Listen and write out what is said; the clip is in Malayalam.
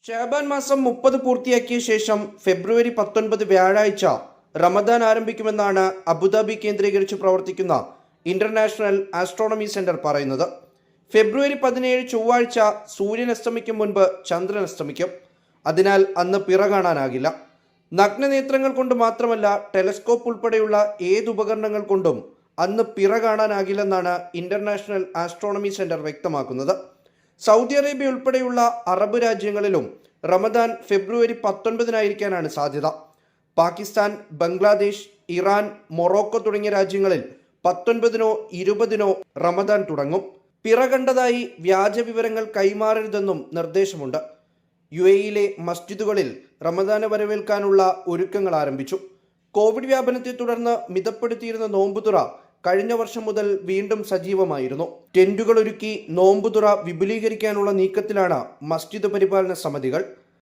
ഷാബാൻ മാസം 30 പൂർത്തിയാക്കിയ ശേഷം ഫെബ്രുവരി 19 വ്യാഴാഴ്ച റമദാൻ ആരംഭിക്കുമെന്നാണ് അബുദാബി കേന്ദ്രീകരിച്ച് പ്രവർത്തിക്കുന്ന ഇന്റർനാഷണൽ ആസ്ട്രോണമി സെന്റർ പറയുന്നത്. ഫെബ്രുവരി 17 ചൊവ്വാഴ്ച സൂര്യൻ അസ്തമിക്കും മുൻപ് ചന്ദ്രൻ അസ്തമിക്കും. അതിനാൽ അന്ന് പിറ കാണാനാകില്ല. നഗ്നനേത്രങ്ങൾ കൊണ്ട് മാത്രമല്ല, ടെലസ്കോപ്പ് ഉൾപ്പെടെയുള്ള ഏത് ഉപകരണങ്ങൾ കൊണ്ടും അന്ന് പിറ കാണാനാകില്ലെന്നാണ് ഇന്റർനാഷണൽ ആസ്ട്രോണമി സെന്റർ വ്യക്തമാക്കുന്നത്. സൗദി അറേബ്യ ഉൾപ്പെടെയുള്ള അറബ് രാജ്യങ്ങളിലും റമദാൻ ഫെബ്രുവരി 19 സാധ്യത. പാകിസ്ഥാൻ, ബംഗ്ലാദേശ്, ഇറാൻ, മൊറോക്കോ തുടങ്ങിയ രാജ്യങ്ങളിൽ 19 20 റമദാൻ തുടങ്ങും. പിറ കണ്ടതായി വ്യാജ വിവരങ്ങൾ കൈമാറരുതെന്നും നിർദ്ദേശമുണ്ട്. UAE മസ്ജിദുകളിൽ റമദാനെ വരവേൽക്കാനുള്ള ഒരുക്കങ്ങൾ ആരംഭിച്ചു. കോവിഡ് വ്യാപനത്തെ തുടർന്ന് മിതപ്പെടുത്തിയിരുന്ന നോമ്പുതുറ കഴിഞ്ഞ വർഷം മുതൽ വീണ്ടും സജീവമായിരുന്നു. ടെന്റുകൾ ഒരുക്കി നോമ്പുതുറ വിപുലീകരിക്കാനുള്ള നീക്കത്തിലാണ് മസ്ജിദ് പരിപാലന സമിതികൾ.